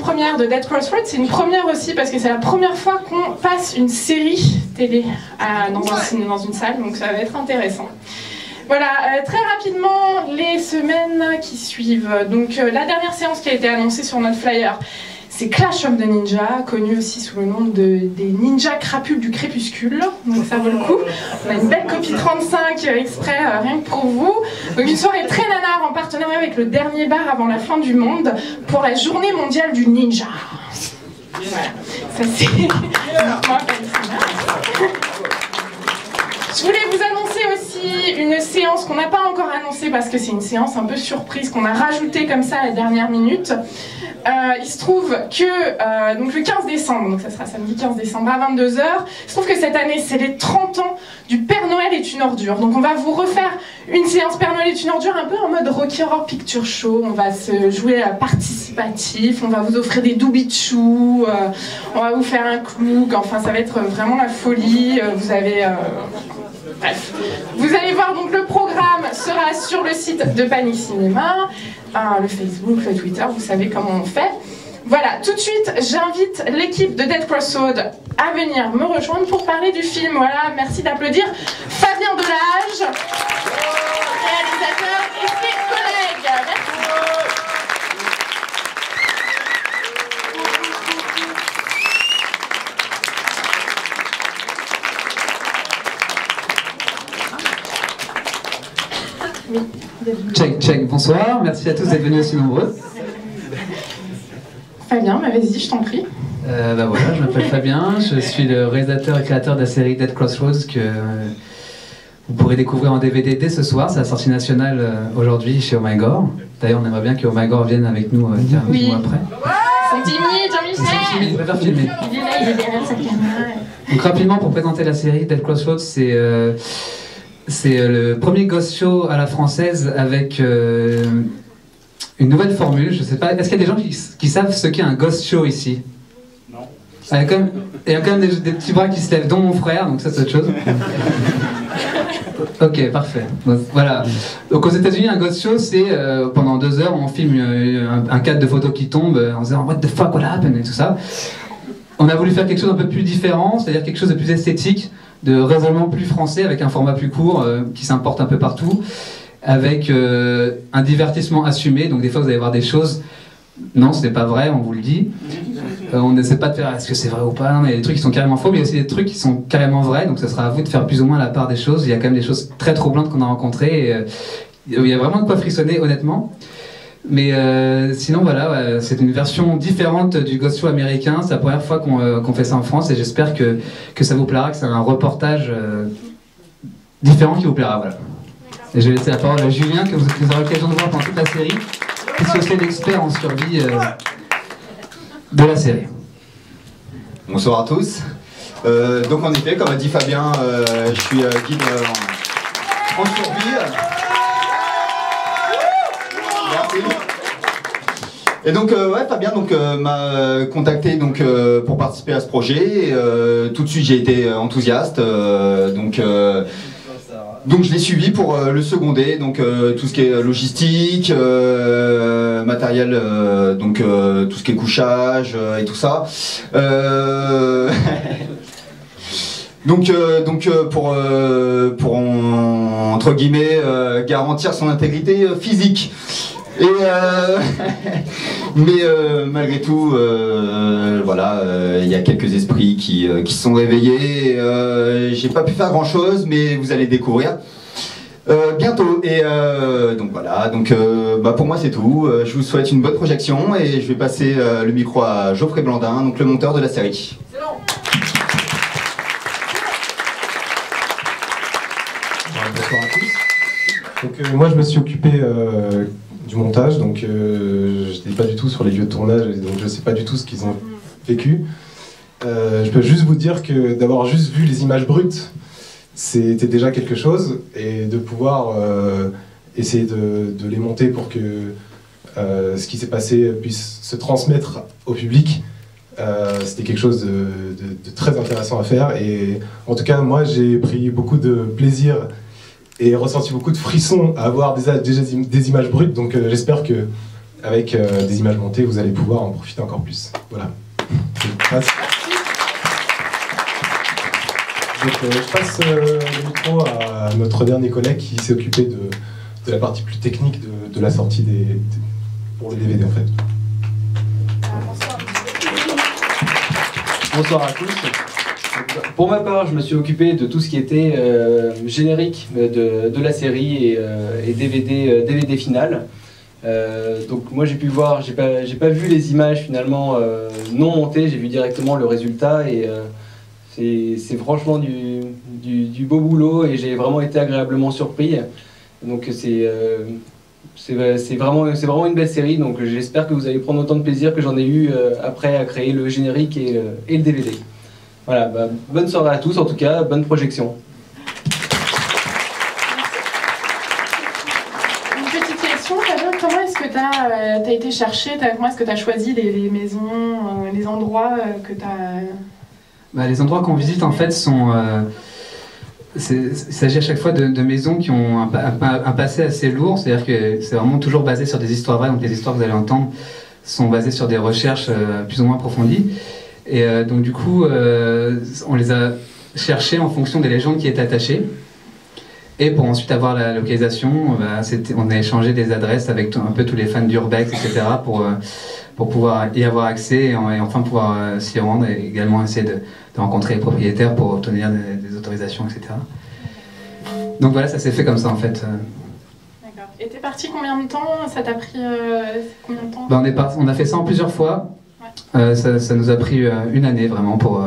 avant-première de Dead Crossroads. C'est une première aussi parce que c'est la première fois qu'on passe une série télé dans une salle, donc ça va être intéressant. Voilà, très rapidement, les semaines qui suivent. Donc la dernière séance qui a été annoncée sur notre flyer, c'est Clash of the Ninja, connu aussi sous le nom des ninjas crapules du crépuscule. Donc ça vaut le coup. On a une belle copie 35 exprès rien que pour vous. Donc une soirée très nanar en partenariat avec le dernier bar avant la fin du monde pour la journée mondiale du ninja. Voilà, ça c'est... Je voulais vous annoncer aussi une séance qu'on n'a pas encore annoncée parce que c'est une séance un peu surprise qu'on a rajoutée comme ça à la dernière minute. Il se trouve que donc le 15 décembre, donc ça sera samedi 15 décembre à 22 h, il se trouve que cette année c'est les 30 ans du Père Noël est une ordure. Donc on va vous refaire une séance Père Noël est une ordure un peu en mode Rocky Horror Picture Show. On va se jouer à participatif, on va vous offrir des doubichous, on va vous faire un cloug, enfin ça va être vraiment la folie. Vous avez... Bref, vous allez voir, donc le programme sera sur le site de Panic Cinéma, le Facebook, le Twitter, vous savez comment on fait. Voilà, tout de suite, j'invite l'équipe de Dead Crossroads à venir me rejoindre pour parler du film. Voilà, merci d'applaudir Fabien Delage, réalisateur, et ses collègues. Merci. Check, bonsoir, merci à tous d'être venus aussi nombreux. Fabien, bah vas-y, je t'en prie. Bah voilà, je m'appelle Fabien, je suis le réalisateur et créateur de la série Dead Crossroads que vous pourrez découvrir en DVD dès ce soir. C'est la sortie nationale aujourd'hui chez Oh My Gore. D'ailleurs, on aimerait bien que Oh My Gore vienne avec nous un petit mois après. Ils sont timides, Jean-Michel. Ils sont timides, ils préfèrent filmer. Il est derrière sa caméra. Donc rapidement, pour présenter la série, Dead Crossroads, c'est le premier ghost show à la française avec une nouvelle formule. Je sais pas, est-ce qu'il y a des gens qui savent ce qu'est un ghost show ici? Non. Il y a quand même des petits bras qui se lèvent, dont mon frère, donc ça c'est autre chose. Ok, parfait. Voilà. Donc aux États-Unis, un ghost show, c'est pendant 2 heures, on filme un cadre de photos qui tombe en disant What the fuck, what happened et tout ça. On a voulu faire quelque chose un peu plus différent, c'est-à-dire quelque chose de plus esthéque, de raisonnement plus français, avec un format plus court qui s'importe un peu partout, avec un divertissement assumé. Donc des fois vous allez voir des choses, non ce n'est pas vrai, on vous le dit. On n'essaie pas de faire est-ce que c'est vrai ou pas, non, il y a des trucs qui sont carrément faux, mais il y a aussi des trucs qui sont carrément vrais, donc ça sera à vous de faire plus ou moins la part des choses. Il y a quand même des choses très troublantes qu'on a rencontrées, et, il y a vraiment de quoi frissonner honnêtement. Mais sinon voilà, c'est une version différente du ghost show américain. C'est la première fois qu'on fait ça en France et j'espère que ça vous plaira, que c'est un reportage différent qui vous plaira. Voilà. Et je vais laisser la parole à Julien que vous aurez l'occasion de voir pendant toute la série, puisque c'est l'expert en survie de la série. Bonsoir à tous. Donc en effet, comme a dit Fabien, je suis guide en survie. Et donc ouais, Fabien m'a contacté pour participer à ce projet. Et, tout de suite j'ai été enthousiaste. Donc je l'ai suivi pour le seconder. Donc tout ce qui est logistique, matériel, tout ce qui est couchage et tout ça. Pour entre guillemets garantir son intégrité physique. Et mais malgré tout, voilà, il y a quelques esprits qui se sont réveillés. J'ai pas pu faire grand chose, mais vous allez découvrir bientôt. Et donc voilà, pour moi c'est tout. Je vous souhaite une bonne projection et je vais passer le micro à Geoffrey Blandin, donc le monteur de la série. Bonsoir à tous. Donc, moi je me suis occupé du montage, donc je n'étais pas du tout sur les lieux de tournage, donc je ne sais pas du tout ce qu'ils ont vécu. Je peux juste vous dire que d'avoir juste vu les images brutes, c'était déjà quelque chose, et de pouvoir essayer de les monter pour que ce qui s'est passé puisse se transmettre au public, c'était quelque chose de très intéressant à faire. Et en tout cas, moi j'ai pris beaucoup de plaisir et ressenti beaucoup de frissons à avoir des images brutes, donc j'espère que avec des images montées, vous allez pouvoir en profiter encore plus. Voilà. Je passe le micro à notre dernier collègue qui s'est occupé de la partie plus technique de la sortie pour le DVD en fait. Bonsoir à tous. Pour ma part, je me suis occupé de tout ce qui était générique de la série et DVD final. Donc moi j'ai pu voir, j'ai pas vu les images finalement non montées, j'ai vu directement le résultat et c'est franchement du beau boulot et j'ai vraiment été agréablement surpris. Donc c'est vraiment une belle série, donc j'espère que vous allez prendre autant de plaisir que j'en ai eu après à créer le générique et le DVD. Voilà, bah, bonne soirée à tous en tout cas, bonne projection. Une petite question, Fabien, comment est-ce que tu as été chercher, comment est-ce que tu as choisi les maisons, les endroits que tu as... Bah, les endroits qu'on visite en fait sont... il s'agit à chaque fois de maisons qui ont un passé assez lourd, c'est-à-dire que c'est vraiment toujours basé sur des histoires vraies, donc les histoires que vous allez entendre sont basées sur des recherches plus ou moins approfondies. Et donc du coup, on les a cherchées en fonction des légendes qui étaient attachées. Et pour ensuite avoir la localisation, on a échangé des adresses avec un peu tous les fans d'Urbex, etc. pour pouvoir y avoir accès et enfin pouvoir s'y rendre et également essayer de rencontrer les propriétaires pour obtenir des autorisations, etc. Donc voilà, ça s'est fait comme ça en fait. D'accord. Et t'es parti combien de temps? Ça t'a pris combien de temps? On a fait ça en plusieurs fois. Ouais. Ça nous a pris une année vraiment pour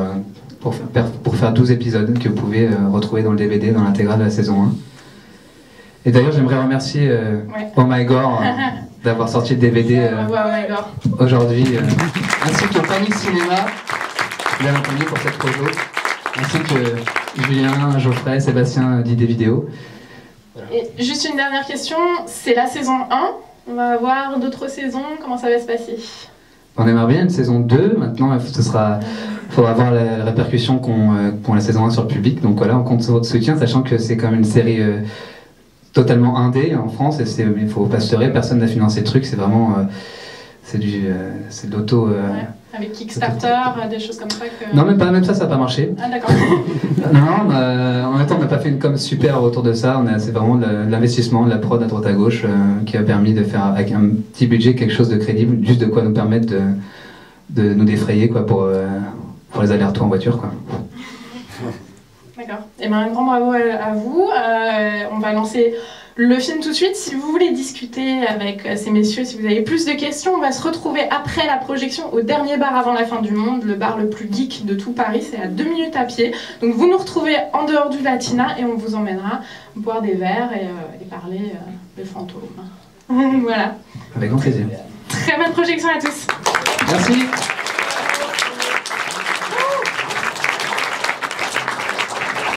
faire 12 épisodes que vous pouvez retrouver dans le DVD, dans l'intégrale de la saison 1. Et d'ailleurs, j'aimerais remercier Oh My God d'avoir sorti le DVD aujourd'hui, ainsi que Famille Cinéma, bien entendu pour cette projo, ainsi que Julien, Geoffrey, Sébastien d'Idées Vidéo. Et juste une dernière question, c'est la saison 1, on va avoir d'autres saisons, comment ça va se passer? On aimerait bien une saison 2, maintenant il faudra voir la répercussion qu'ont la saison 1 sur le public, donc voilà, on compte sur votre soutien, sachant que c'est quand même une série totalement indé en France, et il faut pas se leurrer, personne n'a financé le truc, c'est vraiment... c'est de l'auto... avec Kickstarter, des choses comme ça que... Non, même ça n'a pas marché. Ah d'accord. Non, en même temps on n'a pas fait une com super autour de ça, c'est vraiment de l'investissement, de la prod à droite à gauche qui a permis de faire avec un petit budget quelque chose de crédible, juste de quoi nous permettre de nous défrayer quoi, pour les allers-retours en voiture. Quoi. D'accord. Et un grand bravo à vous. On va lancer le film tout de suite. Si vous voulez discuter avec ces messieurs, si vous avez plus de questions, on va se retrouver après la projection au dernier bar avant la fin du monde, le bar le plus geek de tout Paris, c'est à 2 minutes à pied. Donc vous nous retrouvez en dehors du Latina et on vous emmènera boire des verres et parler de fantômes. Voilà. Avec grand plaisir. Très bonne projection à tous. Merci.